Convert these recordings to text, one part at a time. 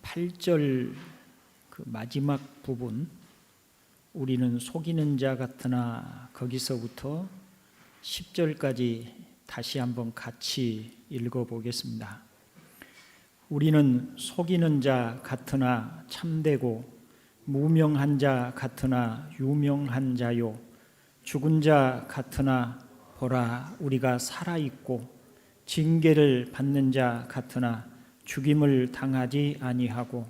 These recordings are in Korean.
8절 그 마지막 부분, 우리는 속이는 자 같으나, 거기서부터 10절까지 다시 한번 같이 읽어보겠습니다. 우리는 속이는 자 같으나 참되고, 무명한 자 같으나 유명한 자요, 죽은 자 같으나 보라 우리가 살아있고, 징계를 받는 자 같으나 죽임을 당하지 아니하고,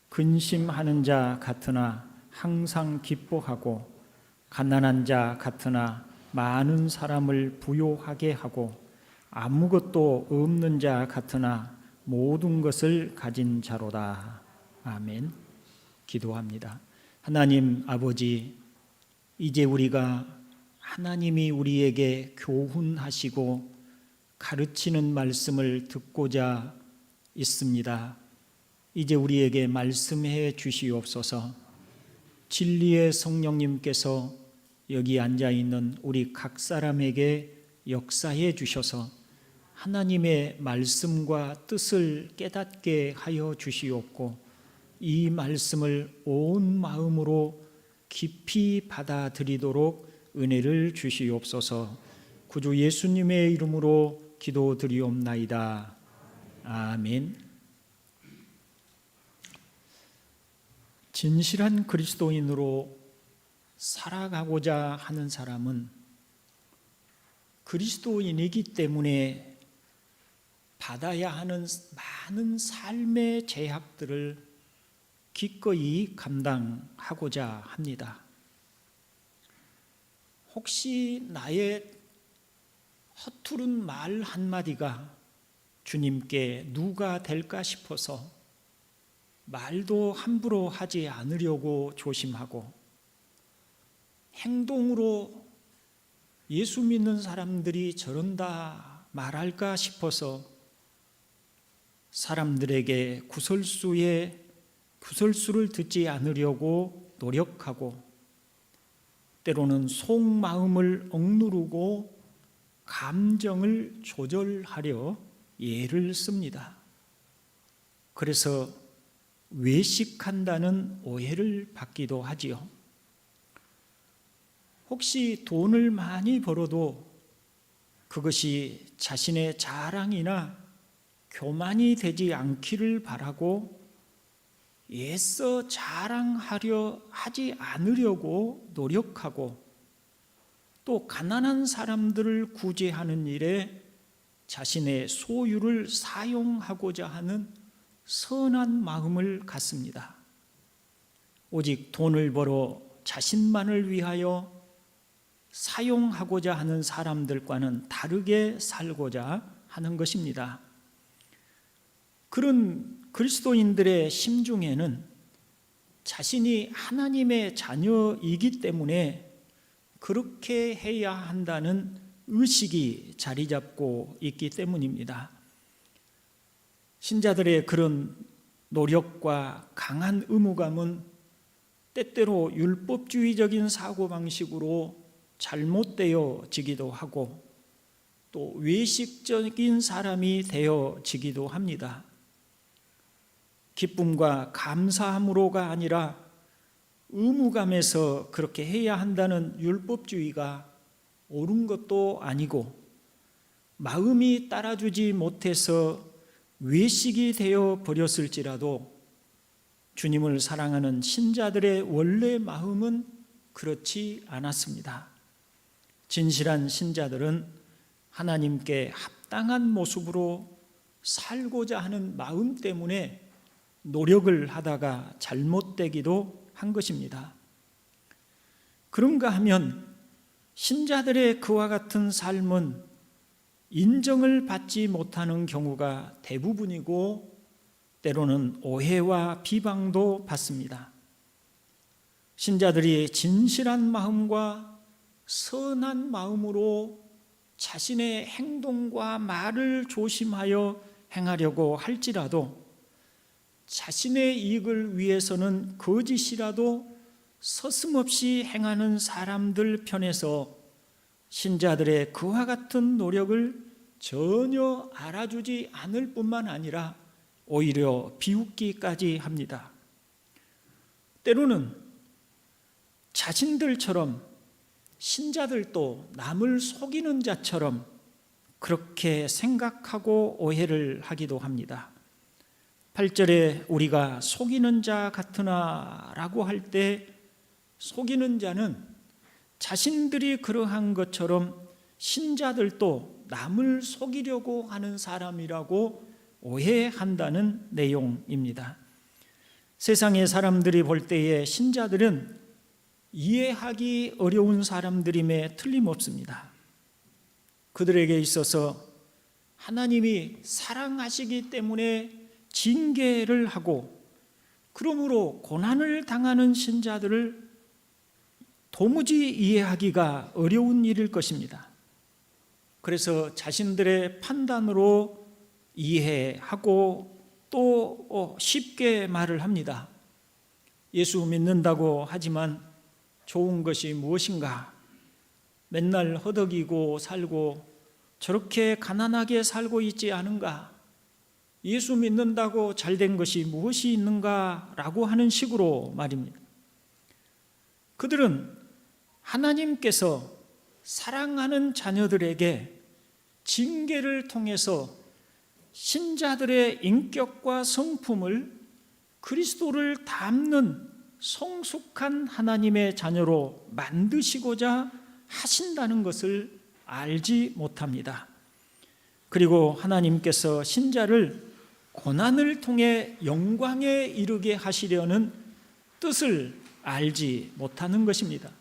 근심하는 자 같으나 항상 기뻐하고, 가난한 자 같으나 많은 사람을 부요하게 하고, 아무것도 없는 자 같으나 모든 것을 가진 자로다. 아멘. 기도합니다. 하나님 아버지, 이제 우리가 하나님이 우리에게 교훈하시고 가르치는 말씀을 듣고자 있습니다. 이제 우리에게 말씀해 주시옵소서. 진리의 성령님께서 여기 앉아있는 우리 각 사람에게 역사해 주셔서 하나님의 말씀과 뜻을 깨닫게 하여 주시옵고, 이 말씀을 온 마음으로 깊이 받아들이도록 은혜를 주시옵소서. 구주 예수님의 이름으로 기도드리옵나이다. 아멘. 진실한 그리스도인으로 살아가고자 하는 사람은 그리스도인이기 때문에 받아야 하는 많은 삶의 제약들을 기꺼이 감당하고자 합니다. 혹시 나의 허투른 말 한마디가 주님께 누가 될까 싶어서 말도 함부로 하지 않으려고 조심하고, 행동으로 예수 믿는 사람들이 저런다 말할까 싶어서 사람들에게 구설수를 듣지 않으려고 노력하고, 때로는 속마음을 억누르고 감정을 조절하려 애를 씁니다. 그래서 외식한다는 오해를 받기도 하지요. 혹시 돈을 많이 벌어도 그것이 자신의 자랑이나 교만이 되지 않기를 바라고 애써 자랑하려 하지 않으려고 노력하고, 또 가난한 사람들을 구제하는 일에 자신의 소유를 사용하고자 하는 선한 마음을 갖습니다. 오직 돈을 벌어 자신만을 위하여 사용하고자 하는 사람들과는 다르게 살고자 하는 것입니다. 그런 그리스도인들의 심중에는 자신이 하나님의 자녀이기 때문에 그렇게 해야 한다는 의식이 자리 잡고 있기 때문입니다. 신자들의 그런 노력과 강한 의무감은 때때로 율법주의적인 사고방식으로 잘못되어지기도 하고, 또 외식적인 사람이 되어지기도 합니다. 기쁨과 감사함으로가 아니라 의무감에서 그렇게 해야 한다는 율법주의가 옳은 것도 아니고, 마음이 따라주지 못해서 외식이 되어 버렸을지라도 주님을 사랑하는 신자들의 원래 마음은 그렇지 않았습니다. 진실한 신자들은 하나님께 합당한 모습으로 살고자 하는 마음 때문에 노력을 하다가 잘못되기도 한 것입니다. 그런가 하면 신자들의 그와 같은 삶은 인정을 받지 못하는 경우가 대부분이고, 때로는 오해와 비방도 받습니다. 신자들이 진실한 마음과 선한 마음으로 자신의 행동과 말을 조심하여 행하려고 할지라도, 자신의 이익을 위해서는 거짓이라도 서슴없이 행하는 사람들 편에서 신자들의 그와 같은 노력을 전혀 알아주지 않을 뿐만 아니라 오히려 비웃기까지 합니다. 때로는 자신들처럼, 신자들도 남을 속이는 자처럼 그렇게 생각하고 오해를 하기도 합니다. 8절에 우리가 속이는 자 같으나 라고 할 때, 속이는 자는 자신들이 그러한 것처럼 신자들도 남을 속이려고 하는 사람이라고 오해한다는 내용입니다. 세상의 사람들이 볼 때에 신자들은 이해하기 어려운 사람들임에 틀림없습니다. 그들에게 있어서 하나님이 사랑하시기 때문에 징계를 하고, 그러므로 고난을 당하는 신자들을 도무지 이해하기가 어려운 일일 것입니다. 그래서 자신들의 판단으로 이해하고 또 쉽게 말을 합니다. 예수 믿는다고 하지만 좋은 것이 무엇인가? 맨날 허덕이고 살고 저렇게 가난하게 살고 있지 않은가? 예수 믿는다고 잘된 것이 무엇이 있는가? 라고 하는 식으로 말입니다. 그들은 하나님께서 사랑하는 자녀들에게 징계를 통해서 신자들의 인격과 성품을 그리스도를 닮는 성숙한 하나님의 자녀로 만드시고자 하신다는 것을 알지 못합니다. 그리고 하나님께서 신자를 고난을 통해 영광에 이르게 하시려는 뜻을 알지 못하는 것입니다.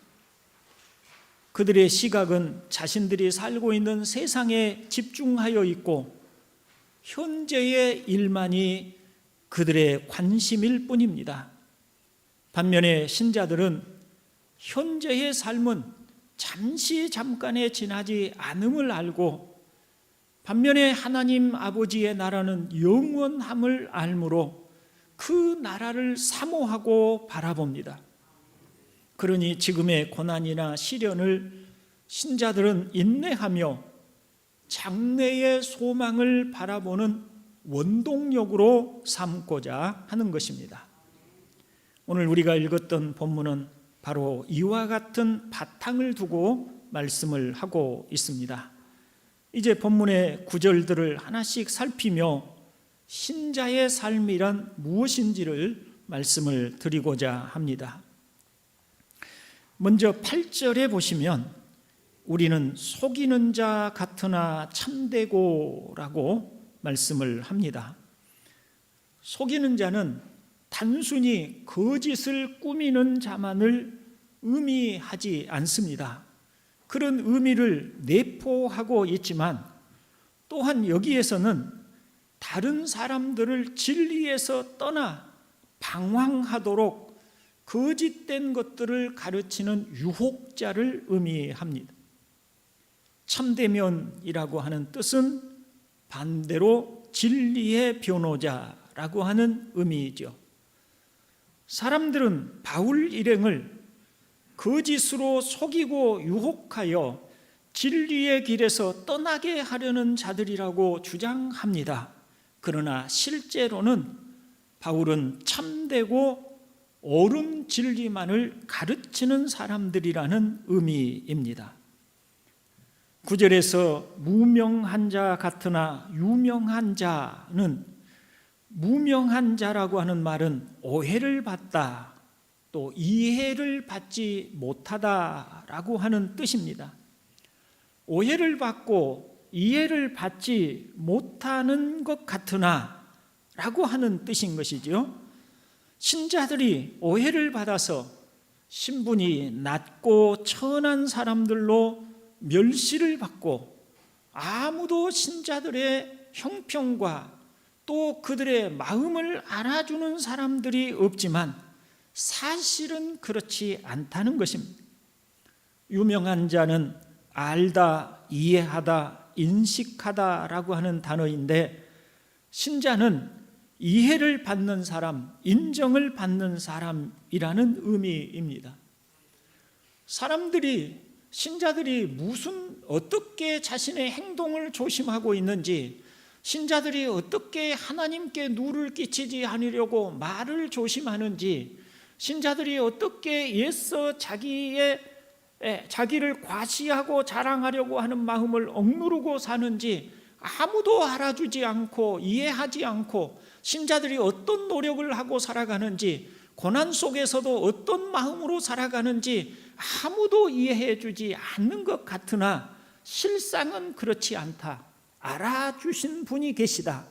그들의 시각은 자신들이 살고 있는 세상에 집중하여 있고 현재의 일만이 그들의 관심일 뿐입니다. 반면에 신자들은 현재의 삶은 잠깐에 지나지 않음을 알고, 반면에 하나님 아버지의 나라는 영원함을 알므로 그 나라를 사모하고 바라봅니다. 그러니 지금의 고난이나 시련을 신자들은 인내하며 장래의 소망을 바라보는 원동력으로 삼고자 하는 것입니다. 오늘 우리가 읽었던 본문은 바로 이와 같은 바탕을 두고 말씀을 하고 있습니다. 이제 본문의 구절들을 하나씩 살피며 신자의 삶이란 무엇인지를 말씀을 드리고자 합니다. 먼저 8절에 보시면 우리는 속이는 자 같으나 참되고 라고 말씀을 합니다. 속이는 자는 단순히 거짓을 꾸미는 자만을 의미하지 않습니다. 그런 의미를 내포하고 있지만 또한 여기에서는 다른 사람들을 진리에서 떠나 방황하도록 거짓된 것들을 가르치는 유혹자를 의미합니다. 참되면이라고 하는 뜻은 반대로 진리의 변호자라고 하는 의미이죠. 사람들은 바울 일행을 거짓으로 속이고 유혹하여 진리의 길에서 떠나게 하려는 자들이라고 주장합니다. 그러나 실제로는 바울은 참되고 옳은 진리만을 가르치는 사람들이라는 의미입니다. 9절에서 무명한 자 같으나 유명한 자는, 무명한 자라고 하는 말은 오해를 받다, 또 이해를 받지 못하다라고 하는 뜻입니다. 오해를 받고 이해를 받지 못하는 것 같으나 라고 하는 뜻인 것이죠. 신자들이 오해를 받아서 신분이 낮고 천한 사람들로 멸시를 받고 아무도 신자들의 형평과 또 그들의 마음을 알아주는 사람들이 없지만 사실은 그렇지 않다는 것입니다. 유명한 자는 알다, 이해하다, 인식하다라고 하는 단어인데, 신자는 이해를 받는 사람, 인정을 받는 사람이라는 의미입니다. 사람들이, 신자들이 어떻게 자신의 행동을 조심하고 있는지, 신자들이 어떻게 하나님께 누를 끼치지 않으려고 말을 조심하는지, 신자들이 어떻게 애써 자기를 과시하고 자랑하려고 하는 마음을 억누르고 사는지 아무도 알아주지 않고 이해하지 않고, 신자들이 어떤 노력을 하고 살아가는지, 고난 속에서도 어떤 마음으로 살아가는지 아무도 이해해 주지 않는 것 같으나 실상은 그렇지 않다. 알아주신 분이 계시다.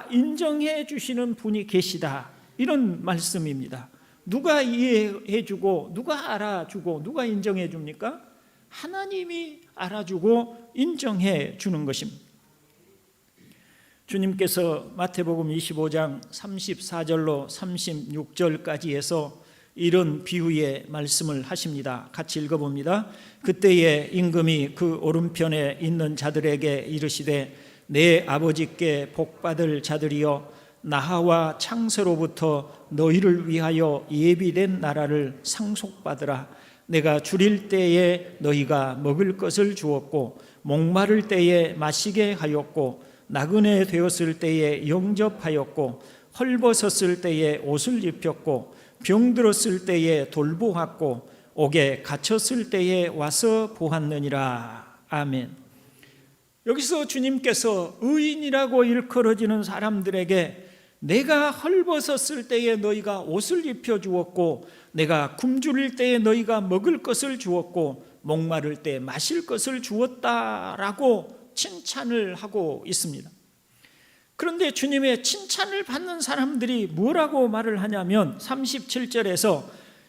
인정해 주시는 분이 계시다. 이런 말씀입니다. 누가 이해해 주고 누가 알아주고 누가 인정해 줍니까? 하나님이 알아주고 인정해 주는 것입니다. 주님께서 마태복음 25장 34절로 36절까지 해서 이런 비유의 말씀을 하십니다. 같이 읽어봅니다. 그때에 임금이 그 오른편에 있는 자들에게 이르시되, 내 아버지께 복받을 자들이여, 나하와 창세로부터 너희를 위하여 예비된 나라를 상속받으라. 내가 줄일 때에 너희가 먹을 것을 주었고, 목마를 때에 마시게 하였고, 나그네 되었을 때에 영접하였고, 헐벗었을 때에 옷을 입혔고, 병들었을 때에 돌보았고, 옥에 갇혔을 때에 와서 보았느니라. 아멘. 여기서 주님께서 의인이라고 일컬어지는 사람들에게 내가 헐벗었을 때에 너희가 옷을 입혀주었고, 내가 굶주릴 때에 너희가 먹을 것을 주었고, 목마를 때 마실 것을 주었다라고 칭찬을 하고 있습니다. 그런데 주님의 칭찬을 받는 사람들이 뭐라고 말을 하냐면 37절에서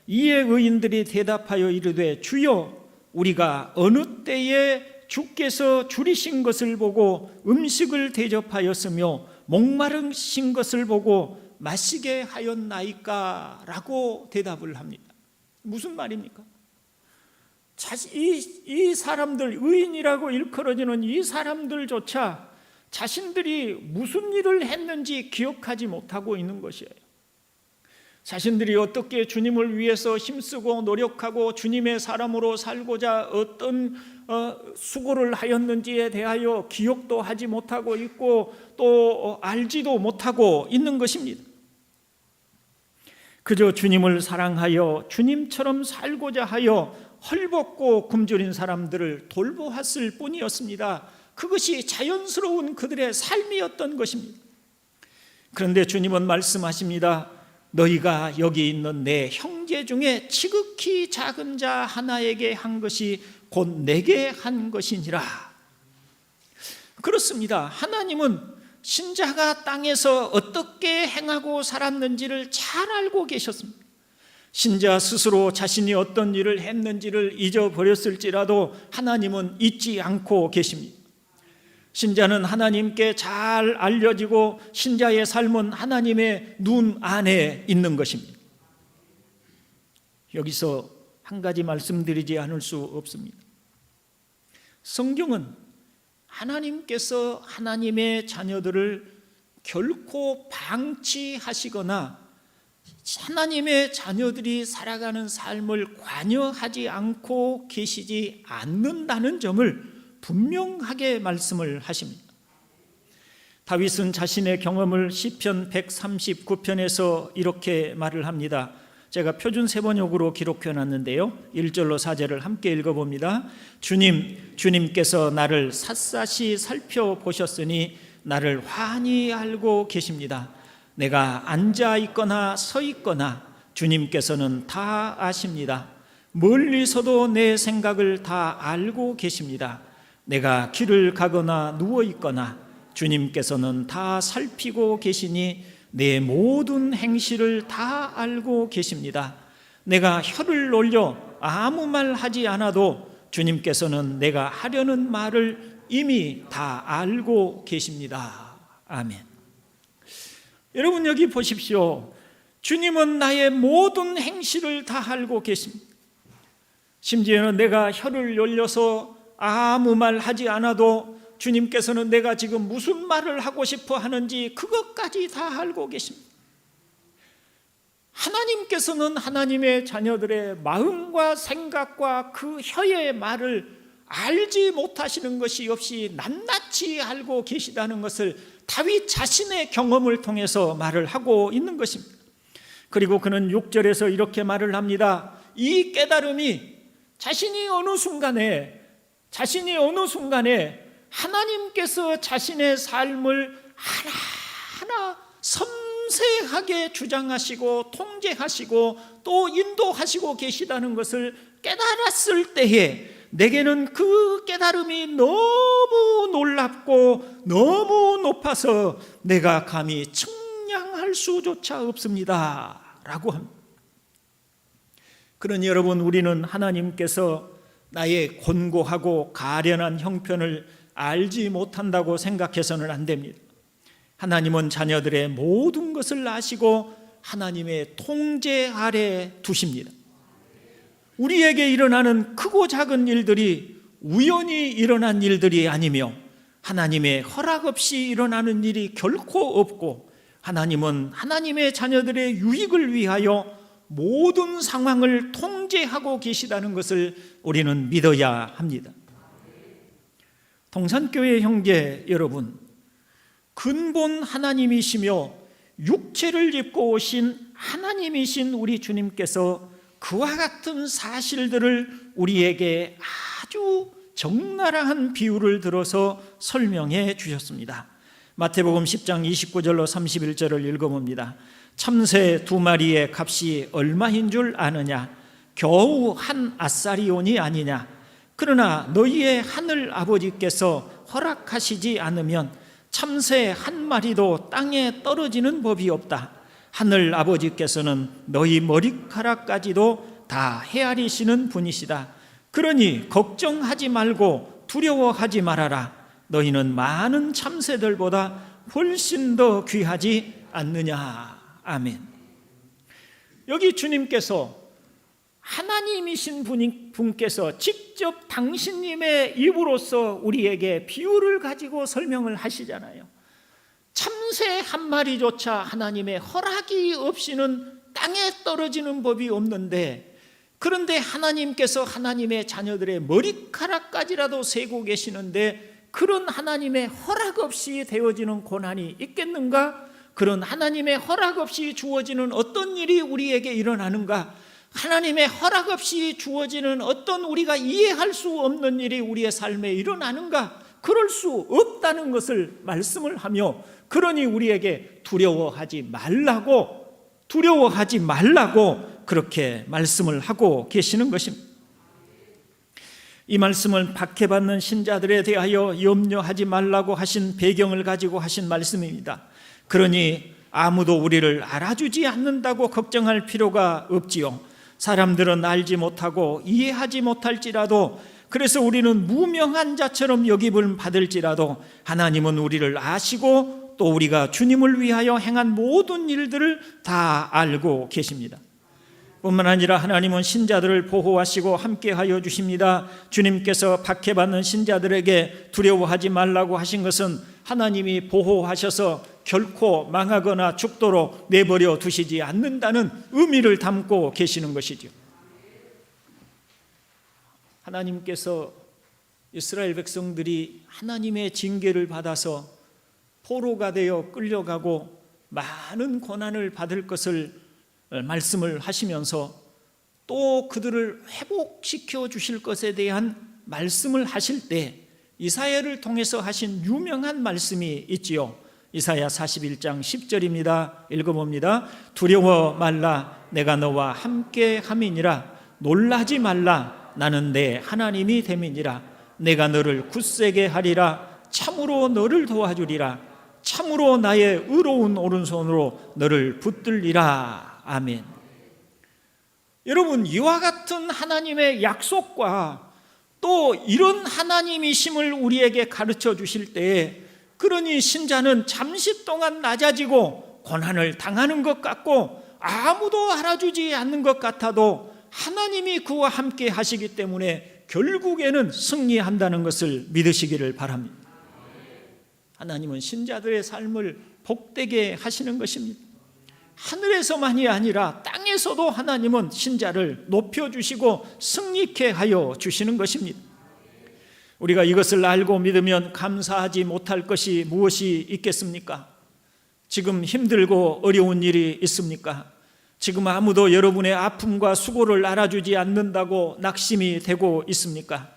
이에 의인들이 대답하여 이르되, 주여, 우리가 어느 때에 주께서 줄이신 것을 보고 음식을 대접하였으며 목마르신 것을 보고 마시게 하였나이까? 라고 대답을 합니다. 무슨 말입니까? 이 사람들, 의인이라고 일컬어지는 이 사람들조차 자신들이 무슨 일을 했는지 기억하지 못하고 있는 것이에요. 자신들이 어떻게 주님을 위해서 힘쓰고 노력하고 주님의 사람으로 살고자 어떤 수고를 하였는지에 대하여 기억도 하지 못하고 있고 또 알지도 못하고 있는 것입니다. 그저 주님을 사랑하여 주님처럼 살고자 하여 헐벗고 굶주린 사람들을 돌보았을 뿐이었습니다. 그것이 자연스러운 그들의 삶이었던 것입니다. 그런데 주님은 말씀하십니다. 너희가 여기 있는 내 형제 중에 지극히 작은 자 하나에게 한 것이 곧 내게 한 것이니라. 그렇습니다. 하나님은 신자가 땅에서 어떻게 행하고 살았는지를 잘 알고 계셨습니다. 신자 스스로 자신이 어떤 일을 했는지를 잊어버렸을지라도 하나님은 잊지 않고 계십니다. 신자는 하나님께 잘 알려지고 신자의 삶은 하나님의 눈 안에 있는 것입니다. 여기서 한 가지 말씀드리지 않을 수 없습니다. 성경은 하나님께서 하나님의 자녀들을 결코 방치하시거나 하나님의 자녀들이 살아가는 삶을 관여하지 않고 계시지 않는다는 점을 분명하게 말씀을 하십니다. 다윗은 자신의 경험을 시편 139편에서 이렇게 말을 합니다. 제가 표준 세번역으로 기록해 놨는데요, 1절로 4절을 함께 읽어봅니다. 주님께서 나를 샅샅이 살펴보셨으니 나를 환히 알고 계십니다. 내가 앉아 있거나 서 있거나 주님께서는 다 아십니다. 멀리서도 내 생각을 다 알고 계십니다. 내가 길을 가거나 누워 있거나 주님께서는 다 살피고 계시니 내 모든 행실을 다 알고 계십니다. 내가 혀를 놀려 아무 말 하지 않아도 주님께서는 내가 하려는 말을 이미 다 알고 계십니다. 아멘. 여러분 여기 보십시오. 주님은 나의 모든 행실을 다 알고 계십니다. 심지어는 내가 혀를 놀려서 아무 말 하지 않아도 주님께서는 내가 지금 무슨 말을 하고 싶어 하는지 그것까지 다 알고 계십니다. 하나님께서는 하나님의 자녀들의 마음과 생각과 그 혀의 말을 알지 못하시는 것이 없이 낱낱이 알고 계시다는 것을 다윗 자신의 경험을 통해서 말을 하고 있는 것입니다. 그리고 그는 6절에서 이렇게 말을 합니다. 이 깨달음이 자신이 어느 순간에 하나님께서 자신의 삶을 하나하나 섬세하게 주장하시고 통제하시고 또 인도하시고 계시다는 것을 깨달았을 때에 내게는 그 깨달음이 너무 놀랍고 너무 높아서 내가 감히 측량할 수조차 없습니다 라고 합니다. 그러니 여러분, 우리는 하나님께서 나의 곤고하고 가련한 형편을 알지 못한다고 생각해서는 안 됩니다. 하나님은 자녀들의 모든 것을 아시고 하나님의 통제 아래 두십니다. 우리에게 일어나는 크고 작은 일들이 우연히 일어난 일들이 아니며 하나님의 허락 없이 일어나는 일이 결코 없고, 하나님은 하나님의 자녀들의 유익을 위하여 모든 상황을 통제하고 계시다는 것을 우리는 믿어야 합니다. 동산교회 형제 여러분, 근본 하나님이시며 육체를 입고 오신 하나님이신 우리 주님께서 그와 같은 사실들을 우리에게 아주 적나라한 비유를 들어서 설명해 주셨습니다. 마태복음 10장 29절로 31절을 읽어봅니다. 참새 2마리의 값이 얼마인 줄 아느냐? 겨우 한 아사리온이 아니냐? 그러나 너희의 하늘 아버지께서 허락하시지 않으면 참새 한 마리도 땅에 떨어지는 법이 없다. 하늘 아버지께서는 너희 머리카락까지도 다 헤아리시는 분이시다. 그러니 걱정하지 말고 두려워하지 말아라. 너희는 많은 참새들보다 훨씬 더 귀하지 않느냐. 아멘. 여기 주님께서, 하나님이신 분께서 직접 당신님의 입으로서 우리에게 비유를 가지고 설명을 하시잖아요. 참새 한 마리조차 하나님의 허락이 없이는 땅에 떨어지는 법이 없는데, 그런데 하나님께서 하나님의 자녀들의 머리카락까지라도 세고 계시는데 그런 하나님의 허락 없이 되어지는 고난이 있겠는가? 그런 하나님의 허락 없이 주어지는 어떤 일이 우리에게 일어나는가? 하나님의 허락 없이 주어지는 어떤 우리가 이해할 수 없는 일이 우리의 삶에 일어나는가? 그럴 수 없다는 것을 말씀을 하며, 그러니 우리에게 두려워하지 말라고 그렇게 말씀을 하고 계시는 것입니다. 이 말씀을 박해받는 신자들에 대하여 염려하지 말라고 하신 배경을 가지고 하신 말씀입니다. 그러니 아무도 우리를 알아주지 않는다고 걱정할 필요가 없지요. 사람들은 알지 못하고 이해하지 못할지라도, 그래서 우리는 무명한 자처럼 여김을 받을지라도 하나님은 우리를 아시고 또 우리가 주님을 위하여 행한 모든 일들을 다 알고 계십니다. 뿐만 아니라 하나님은 신자들을 보호하시고 함께하여 주십니다. 주님께서 박해받는 신자들에게 두려워하지 말라고 하신 것은 하나님이 보호하셔서 결코 망하거나 죽도록 내버려 두시지 않는다는 의미를 담고 계시는 것이죠. 하나님께서 이스라엘 백성들이 하나님의 징계를 받아서 포로가 되어 끌려가고 많은 고난을 받을 것을 말씀을 하시면서 또 그들을 회복시켜 주실 것에 대한 말씀을 하실 때 이사야를 통해서 하신 유명한 말씀이 있지요. 이사야 41장 10절입니다. 읽어봅니다. 두려워 말라, 내가 너와 함께 함이니라. 놀라지 말라, 나는 내 하나님이 됨이니라. 내가 너를 굳세게 하리라. 참으로 너를 도와주리라. 참으로 나의 의로운 오른손으로 너를 붙들리라. 아멘. 여러분, 이와 같은 하나님의 약속과 또 이런 하나님이심을 우리에게 가르쳐 주실 때에, 그러니 신자는 잠시 동안 낮아지고 고난을 당하는 것 같고 아무도 알아주지 않는 것 같아도 하나님이 그와 함께 하시기 때문에 결국에는 승리한다는 것을 믿으시기를 바랍니다. 하나님은 신자들의 삶을 복되게 하시는 것입니다. 하늘에서만이 아니라 땅에서도 하나님은 신자를 높여주시고 승리케 하여 주시는 것입니다. 우리가 이것을 알고 믿으면 감사하지 못할 것이 무엇이 있겠습니까? 지금 힘들고 어려운 일이 있습니까? 지금 아무도 여러분의 아픔과 수고를 알아주지 않는다고 낙심이 되고 있습니까?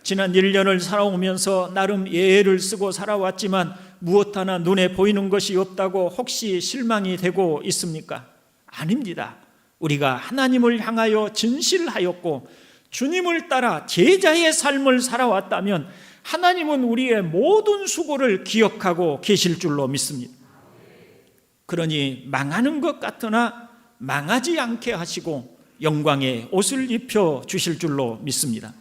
지난 1년을 살아오면서 나름 예를 쓰고 살아왔지만 무엇 하나 눈에 보이는 것이 없다고 혹시 실망이 되고 있습니까? 아닙니다. 우리가 하나님을 향하여 진실하였고 주님을 따라 제자의 삶을 살아왔다면 하나님은 우리의 모든 수고를 기억하고 계실 줄로 믿습니다. 그러니 망하는 것 같으나 망하지 않게 하시고 영광의 옷을 입혀 주실 줄로 믿습니다.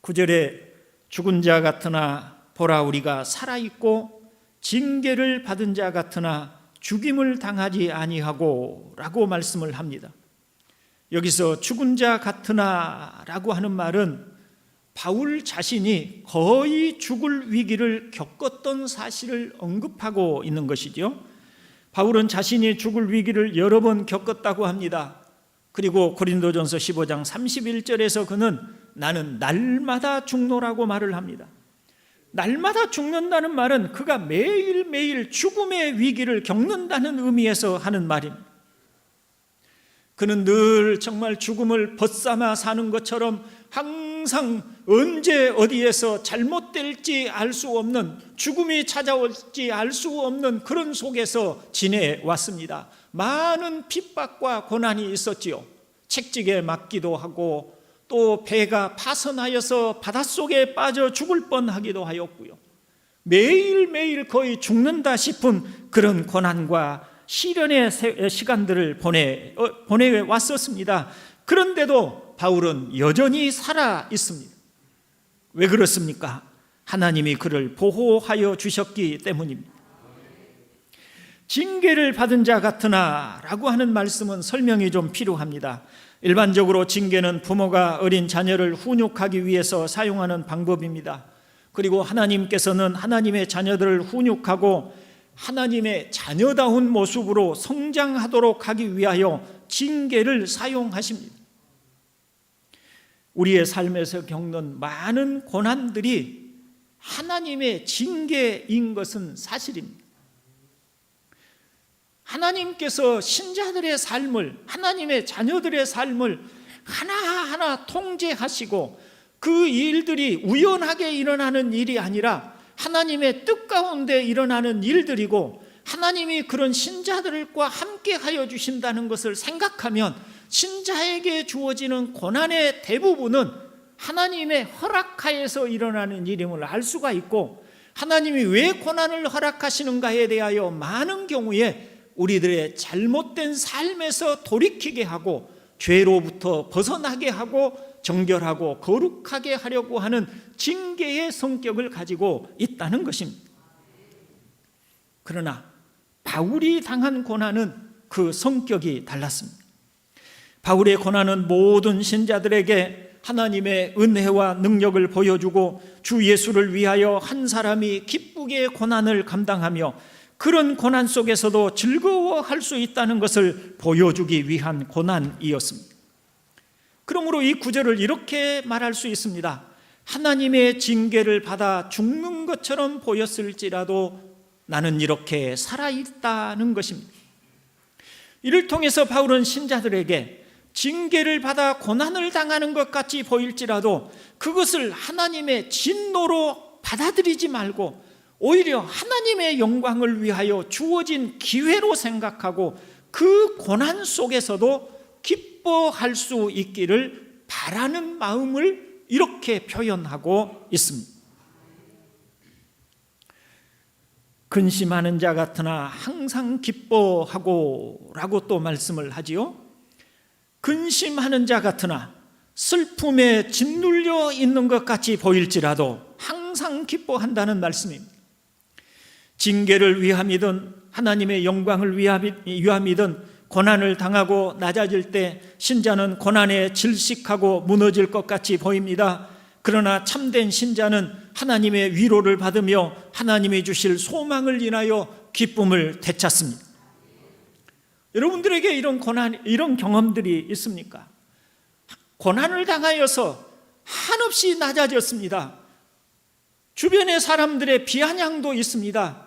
9절에 죽은 자 같으나 보라 우리가 살아있고 징계를 받은 자 같으나 죽임을 당하지 아니하고 라고 말씀을 합니다. 여기서 죽은 자 같으나 라고 하는 말은 바울 자신이 거의 죽을 위기를 겪었던 사실을 언급하고 있는 것이죠. 바울은 자신이 죽을 위기를 여러 번 겪었다고 합니다. 그리고 고린도전서 15장 31절에서 그는 나는 날마다 죽노라고 말을 합니다. 날마다 죽는다는 말은 그가 매일매일 죽음의 위기를 겪는다는 의미에서 하는 말입니다. 그는 늘 정말 죽음을 벗삼아 사는 것처럼 항상 언제 어디에서 잘못될지 알 수 없는, 죽음이 찾아올지 알 수 없는 그런 속에서 지내왔습니다. 많은 핍박과 고난이 있었지요. 책직에 맞기도 하고 또 배가 파선하여서 바닷속에 빠져 죽을 뻔하기도 하였고요. 매일매일 거의 죽는다 싶은 그런 고난과 시련의 시간들을 보내왔었습니다. 그런데도 바울은 여전히 살아 있습니다. 왜 그렇습니까? 하나님이 그를 보호하여 주셨기 때문입니다. 징계를 받은 자 같으나 라고 하는 말씀은 설명이 좀 필요합니다. 일반적으로 징계는 부모가 어린 자녀를 훈육하기 위해서 사용하는 방법입니다. 그리고 하나님께서는 하나님의 자녀들을 훈육하고 하나님의 자녀다운 모습으로 성장하도록 하기 위하여 징계를 사용하십니다. 우리의 삶에서 겪는 많은 고난들이 하나님의 징계인 것은 사실입니다. 하나님께서 신자들의 삶을, 하나님의 자녀들의 삶을 하나하나 통제하시고 그 일들이 우연하게 일어나는 일이 아니라 하나님의 뜻 가운데 일어나는 일들이고 하나님이 그런 신자들과 함께 하여 주신다는 것을 생각하면 신자에게 주어지는 고난의 대부분은 하나님의 허락하에서 일어나는 일임을 알 수가 있고, 하나님이 왜 고난을 허락하시는가에 대하여 많은 경우에 우리들의 잘못된 삶에서 돌이키게 하고 죄로부터 벗어나게 하고 정결하고 거룩하게 하려고 하는 징계의 성격을 가지고 있다는 것입니다. 그러나 바울이 당한 고난은 그 성격이 달랐습니다. 바울의 고난은 모든 신자들에게 하나님의 은혜와 능력을 보여주고 주 예수를 위하여 한 사람이 기쁘게 고난을 감당하며 그런 고난 속에서도 즐거워할 수 있다는 것을 보여주기 위한 고난이었습니다. 그러므로 이 구절을 이렇게 말할 수 있습니다. 하나님의 징계를 받아 죽는 것처럼 보였을지라도 나는 이렇게 살아있다는 것입니다. 이를 통해서 바울은 신자들에게 징계를 받아 고난을 당하는 것 같이 보일지라도 그것을 하나님의 진노로 받아들이지 말고 오히려 하나님의 영광을 위하여 주어진 기회로 생각하고 그 고난 속에서도 기뻐할 수 있기를 바라는 마음을 이렇게 표현하고 있습니다. 근심하는 자 같으나 항상 기뻐하고 라고 또 말씀을 하지요. 근심하는 자 같으나 슬픔에 짓눌려 있는 것 같이 보일지라도 항상 기뻐한다는 말씀입니다. 징계를 위함이든 하나님의 영광을 위함이든 고난을 당하고 낮아질 때 신자는 고난에 질식하고 무너질 것 같이 보입니다. 그러나 참된 신자는 하나님의 위로를 받으며 하나님이 주실 소망을 인하여 기쁨을 되찾습니다. 여러분들에게 이런 고난, 이런 경험들이 있습니까? 고난을 당하여서 한없이 낮아졌습니다. 주변의 사람들의 비아냥도 있습니다.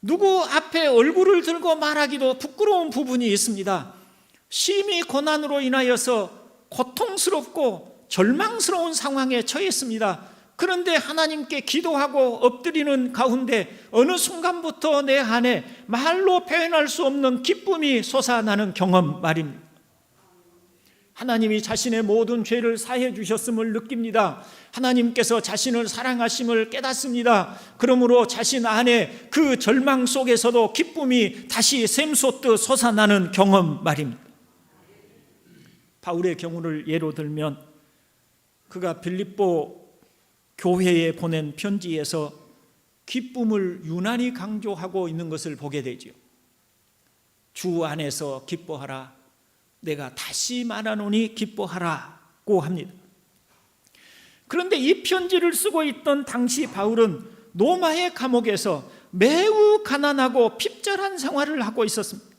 누구 앞에 얼굴을 들고 말하기도 부끄러운 부분이 있습니다. 심히 고난으로 인하여서 고통스럽고 절망스러운 상황에 처했습니다. 그런데 하나님께 기도하고 엎드리는 가운데 어느 순간부터 내 안에 말로 표현할 수 없는 기쁨이 솟아나는 경험 말입니다. 하나님이 자신의 모든 죄를 사해 주셨음을 느낍니다. 하나님께서 자신을 사랑하심을 깨닫습니다. 그러므로 자신 안에 그 절망 속에서도 기쁨이 다시 샘솟듯 솟아나는 경험 말입니다. 바울의 경우를 예로 들면 그가 빌립보 교회에 보낸 편지에서 기쁨을 유난히 강조하고 있는 것을 보게 되죠. 주 안에서 기뻐하라. 내가 다시 말하노니 기뻐하라고 합니다. 그런데 이 편지를 쓰고 있던 당시 바울은 로마의 감옥에서 매우 가난하고 핍절한 생활을 하고 있었습니다.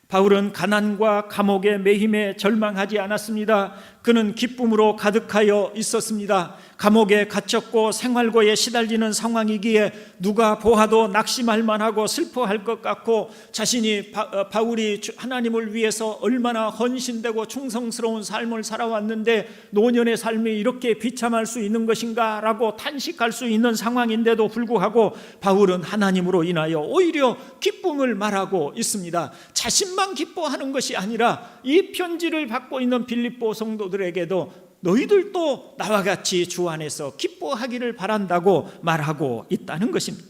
바울은 가난과 감옥의 매임에 절망하지 않았습니다. 그는 기쁨으로 가득하여 있었습니다. 감옥에 갇혔고 생활고에 시달리는 상황이기에 누가 보아도 낙심할 만하고 슬퍼할 것 같고 자신이 바울이 하나님을 위해서 얼마나 헌신되고 충성스러운 삶을 살아왔는데 노년의 삶이 이렇게 비참할 수 있는 것인가 라고 탄식할 수 있는 상황인데도 불구하고 바울은 하나님으로 인하여 오히려 기쁨을 말하고 있습니다. 자신만 기뻐하는 것이 아니라 이 편지를 받고 있는 빌립보 성도들에게도 너희들도 나와 같이 주 안에서 기뻐하기를 바란다고 말하고 있다는 것입니다.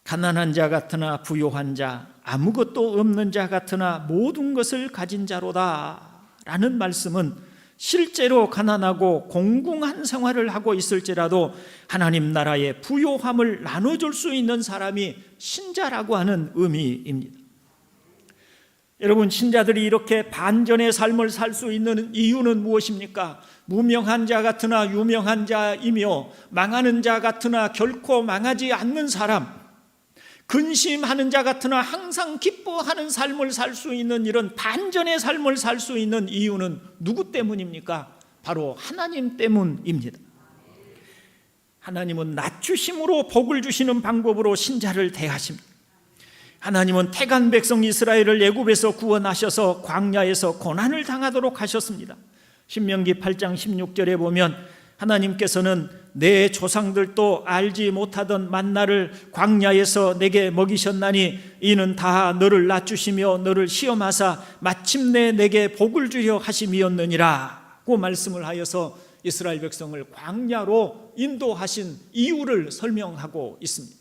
가난한 자 같으나 부요한 자, 아무것도 없는 자 같으나 모든 것을 가진 자로다 라는 말씀은 실제로 가난하고 공공한 생활을 하고 있을지라도 하나님 나라의 부요함을 나눠줄 수 있는 사람이 신자라고 하는 의미입니다. 여러분, 신자들이 이렇게 반전의 삶을 살 수 있는 이유는 무엇입니까? 무명한 자 같으나 유명한 자이며 망하는 자 같으나 결코 망하지 않는 사람, 근심하는 자 같으나 항상 기뻐하는 삶을 살 수 있는 이런 반전의 삶을 살 수 있는 이유는 누구 때문입니까? 바로 하나님 때문입니다. 하나님은 낮추심으로 복을 주시는 방법으로 신자를 대하십니다. 하나님은 택한 백성 이스라엘을 애굽에서 구원하셔서 광야에서 고난을 당하도록 하셨습니다. 신명기 8장 16절에 보면 하나님께서는 내 조상들도 알지 못하던 만나를 광야에서 내게 먹이셨나니 이는 다 너를 낮추시며 너를 시험하사 마침내 내게 복을 주려 하심이었느니라 고 말씀을 하여서 이스라엘 백성을 광야로 인도하신 이유를 설명하고 있습니다.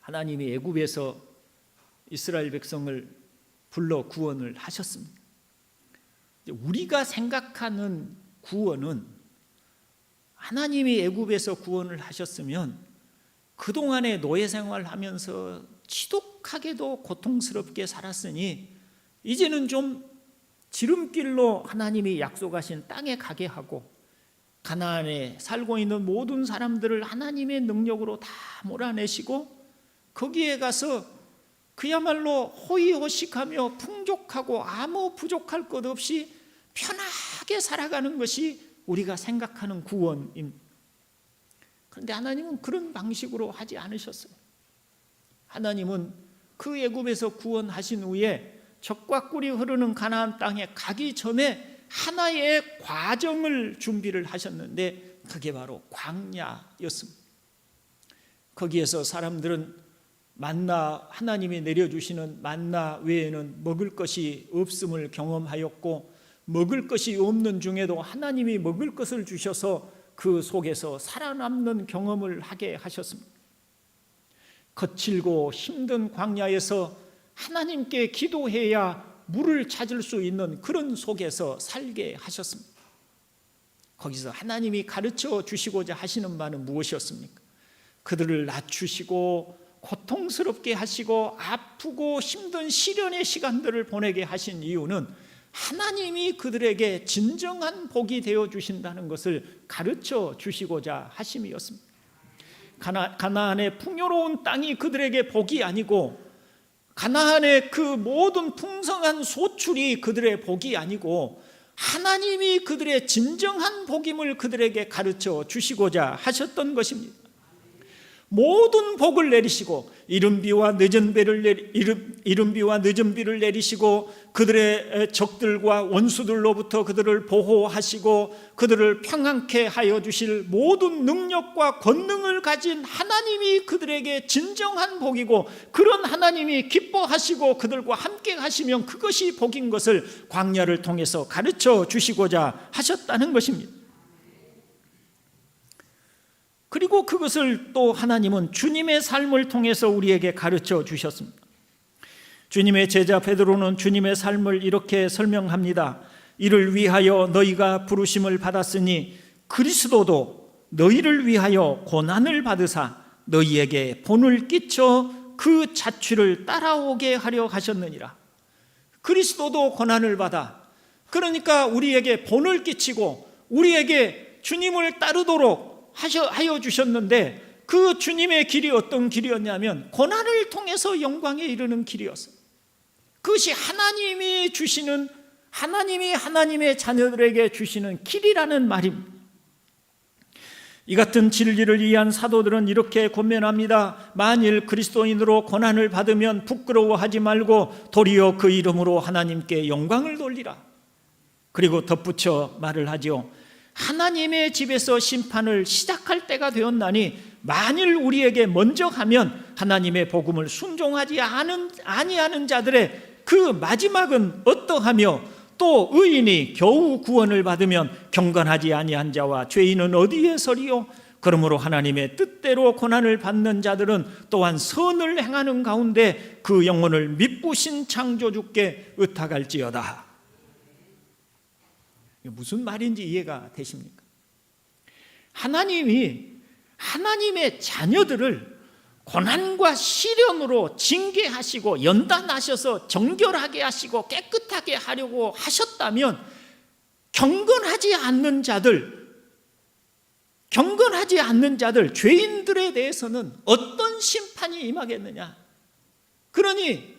하나님이 애굽에서 이스라엘 백성을 불러 구원을 하셨습니다. 우리가 생각하는 구원은 하나님이 애굽에서 구원을 하셨으면 그동안의 노예 생활하면서 지독하게도 고통스럽게 살았으니 이제는 좀 지름길로 하나님이 약속하신 땅에 가게 하고 가나안에 살고 있는 모든 사람들을 하나님의 능력으로 다 몰아내시고 거기에 가서 그야말로 호의호식하며 풍족하고 아무 부족할 것 없이 편하게 살아가는 것이 우리가 생각하는 구원입니다. 그런데 하나님은 그런 방식으로 하지 않으셨어요. 하나님은 그 애굽에서 구원하신 후에 젖과 꿀이 흐르는 가나안 땅에 가기 전에 하나의 과정을 준비를 하셨는데 그게 바로 광야였습니다. 거기에서 사람들은 만나, 하나님이 내려주시는 만나 외에는 먹을 것이 없음을 경험하였고 먹을 것이 없는 중에도 하나님이 먹을 것을 주셔서 그 속에서 살아남는 경험을 하게 하셨습니다. 거칠고 힘든 광야에서 하나님께 기도해야 물을 찾을 수 있는 그런 속에서 살게 하셨습니다. 거기서 하나님이 가르쳐 주시고자 하시는 바는 무엇이었습니까? 그들을 낮추시고 고통스럽게 하시고 아프고 힘든 시련의 시간들을 보내게 하신 이유는 하나님이 그들에게 진정한 복이 되어 주신다는 것을 가르쳐 주시고자 하심이었습니다. 가나안의 풍요로운 땅이 그들에게 복이 아니고 가나안의 그 모든 풍성한 소출이 그들의 복이 아니고 하나님이 그들의 진정한 복임을 그들에게 가르쳐 주시고자 하셨던 것입니다. 모든 복을 내리시고 이른 비와 늦은 비를 내리시고 그들의 적들과 원수들로부터 그들을 보호하시고 그들을 평안케 하여 주실 모든 능력과 권능을 가진 하나님이 그들에게 진정한 복이고, 그런 하나님이 기뻐하시고 그들과 함께 하시면 그것이 복인 것을 광야를 통해서 가르쳐 주시고자 하셨다는 것입니다. 그리고 그것을 또 하나님은 주님의 삶을 통해서 우리에게 가르쳐 주셨습니다. 주님의 제자 베드로는 주님의 삶을 이렇게 설명합니다. 이를 위하여 너희가 부르심을 받았으니 그리스도도 너희를 위하여 고난을 받으사 너희에게 본을 끼쳐 그 자취를 따라오게 하려 하셨느니라. 그리스도도 고난을 받아, 그러니까 우리에게 본을 끼치고 우리에게 주님을 따르도록 하여 주셨는데, 그 주님의 길이 어떤 길이었냐면 고난을 통해서 영광에 이르는 길이었어요. 그것이 하나님이 주시는, 하나님이 하나님의 자녀들에게 주시는 길이라는 말입니다. 이 같은 진리를 이해한 사도들은 이렇게 권면합니다. 만일 그리스도인으로 고난을 받으면 부끄러워하지 말고 도리어 그 이름으로 하나님께 영광을 돌리라. 그리고 덧붙여 말을 하죠. 하나님의 집에서 심판을 시작할 때가 되었나니 만일 우리에게 먼저 하면 하나님의 복음을 순종하지 아니하는 자들의 그 마지막은 어떠하며, 또 의인이 겨우 구원을 받으면 경건하지 아니한 자와 죄인은 어디에 서리요? 그러므로 하나님의 뜻대로 고난을 받는 자들은 또한 선을 행하는 가운데 그 영혼을 미쁘신 창조주께 의탁할지어다. 무슨 말인지 이해가 되십니까? 하나님이 하나님의 자녀들을 고난과 시련으로 징계하시고 연단하셔서 정결하게 하시고 깨끗하게 하려고 하셨다면 경건하지 않는 자들, 죄인들에 대해서는 어떤 심판이 임하겠느냐? 그러니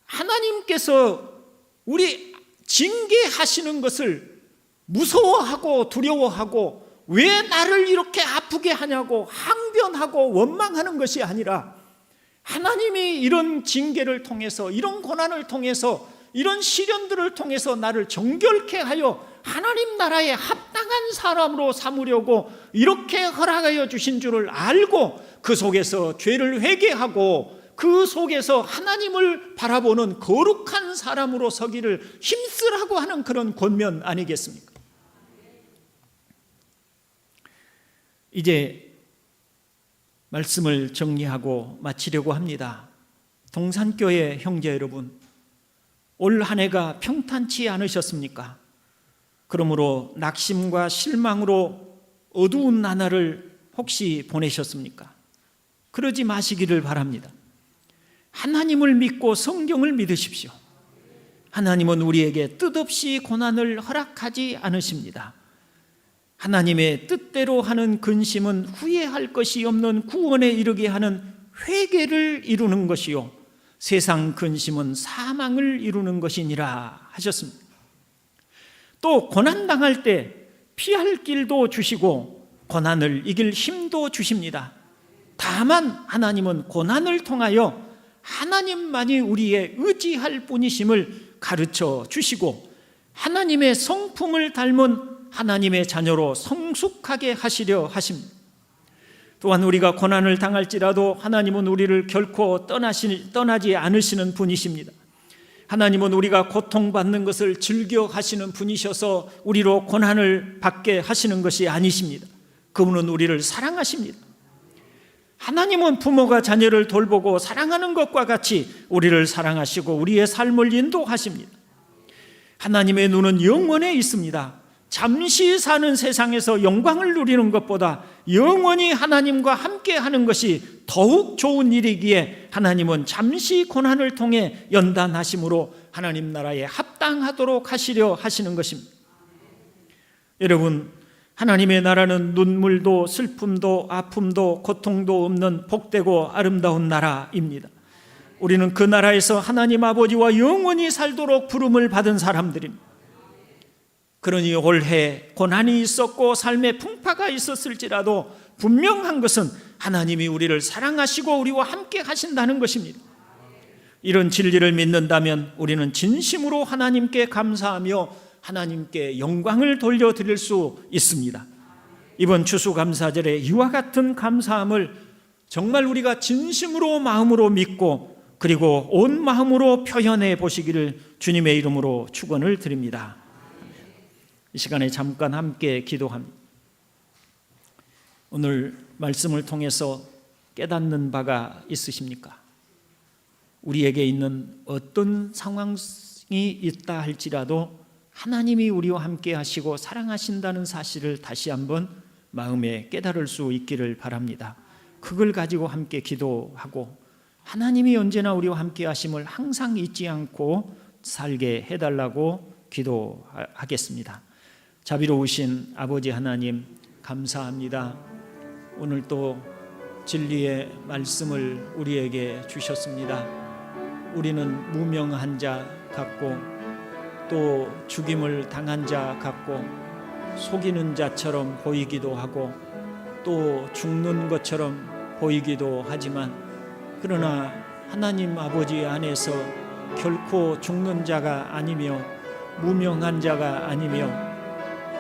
하나님께서 우리 징계하시는 것을 무서워하고 두려워하고 왜 나를 이렇게 아프게 하냐고 항변하고 원망하는 것이 아니라, 하나님이 이런 징계를 통해서, 이런 고난을 통해서, 이런 시련들을 통해서 나를 정결케 하여 하나님 나라에 합당한 사람으로 삼으려고 이렇게 허락하여 주신 줄을 알고 그 속에서 죄를 회개하고 그 속에서 하나님을 바라보는 거룩한 사람으로 서기를 힘쓰라고 하는 그런 권면 아니겠습니까? 이제 말씀을 정리하고 마치려고 합니다. 동산교회 형제 여러분, 올 한 해가 평탄치 않으셨습니까? 그러므로 낙심과 실망으로 어두운 나날을 혹시 보내셨습니까? 그러지 마시기를 바랍니다. 하나님을 믿고 성경을 믿으십시오. 하나님은 우리에게 뜻없이 고난을 허락하지 않으십니다. 하나님의 뜻대로 하는 근심은 후회할 것이 없는 구원에 이르게 하는 회개를 이루는 것이요, 세상 근심은 사망을 이루는 것이니라 하셨습니다. 또 고난당할 때 피할 길도 주시고 고난을 이길 힘도 주십니다. 다만 하나님은 고난을 통하여 하나님만이 우리의 의지할 분이심을 가르쳐 주시고 하나님의 성품을 닮은 하나님의 자녀로 성숙하게 하시려 하십니다. 또한 우리가 고난을 당할지라도 하나님은 우리를 결코 떠나지 않으시는 분이십니다. 하나님은 우리가 고통받는 것을 즐겨 하시는 분이셔서 우리로 고난을 받게 하시는 것이 아니십니다. 그분은 우리를 사랑하십니다. 하나님은 부모가 자녀를 돌보고 사랑하는 것과 같이 우리를 사랑하시고 우리의 삶을 인도하십니다. 하나님의 눈은 영원에 있습니다. 잠시 사는 세상에서 영광을 누리는 것보다 영원히 하나님과 함께 하는 것이 더욱 좋은 일이기에 하나님은 잠시 고난을 통해 연단하심으로 하나님 나라에 합당하도록 하시려 하시는 것입니다. 여러분, 하나님의 나라는 눈물도 슬픔도 아픔도 고통도 없는 복되고 아름다운 나라입니다. 우리는 그 나라에서 하나님 아버지와 영원히 살도록 부름을 받은 사람들입니다. 그러니 올해 고난이 있었고 삶의 풍파가 있었을지라도 분명한 것은 하나님이 우리를 사랑하시고 우리와 함께 하신다는 것입니다. 이런 진리를 믿는다면 우리는 진심으로 하나님께 감사하며 하나님께 영광을 돌려드릴 수 있습니다. 이번 추수감사절에 이와 같은 감사함을 정말 우리가 진심으로 마음으로 믿고 그리고 온 마음으로 표현해 보시기를 주님의 이름으로 축원을 드립니다. 이 시간에 잠깐 함께 기도합니다. 오늘 말씀을 통해서 깨닫는 바가 있으십니까? 우리에게 있는 어떤 상황이 있다 할지라도 하나님이 우리와 함께 하시고 사랑하신다는 사실을 다시 한번 마음에 깨달을 수 있기를 바랍니다. 그걸 가지고 함께 기도하고 하나님이 언제나 우리와 함께 하심을 항상 잊지 않고 살게 해달라고 기도하겠습니다. 자비로우신 아버지 하나님, 감사합니다. 오늘 또 진리의 말씀을 우리에게 주셨습니다. 우리는 무명한 자 같고 또 죽임을 당한 자 같고 속이는 자처럼 보이기도 하고 또 죽는 것처럼 보이기도 하지만 그러나 하나님 아버지 안에서 결코 죽는 자가 아니며 무명한 자가 아니며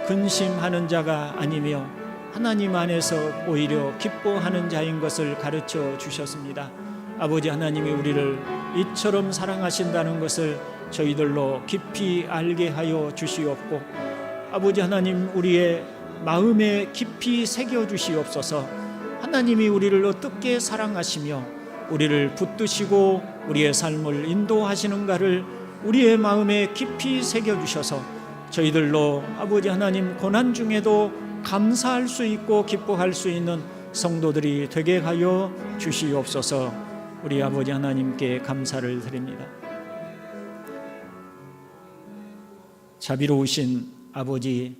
근심하는 자가 아니며 하나님 안에서 오히려 기뻐하는 자인 것을 가르쳐 주셨습니다. 아버지 하나님이 우리를 이처럼 사랑하신다는 것을 저희들로 깊이 알게 하여 주시옵고 아버지 하나님 우리의 마음에 깊이 새겨 주시옵소서. 하나님이 우리를 어떻게 사랑하시며 우리를 붙드시고 우리의 삶을 인도하시는가를 우리의 마음에 깊이 새겨 주셔서 저희들로 아버지 하나님 고난 중에도 감사할 수 있고 기뻐할 수 있는 성도들이 되게 하여 주시옵소서. 우리 아버지 하나님께 감사를 드립니다. 자비로우신 아버지,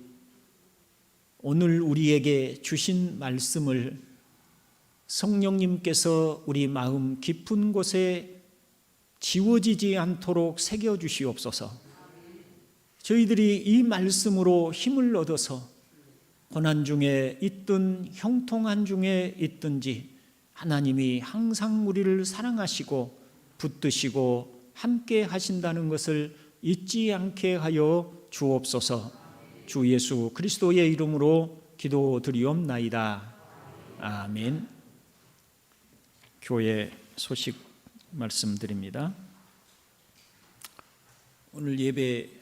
오늘 우리에게 주신 말씀을 성령님께서 우리 마음 깊은 곳에 지워지지 않도록 새겨주시옵소서. 저희들이 이 말씀으로 힘을 얻어서 고난 중에 있든 형통한 중에 있든지 하나님이 항상 우리를 사랑하시고 붙드시고 함께 하신다는 것을 잊지 않게 하여 주옵소서. 주 예수 그리스도의 이름으로 기도드리옵나이다. 아멘. 교회 소식 말씀드립니다. 오늘 예배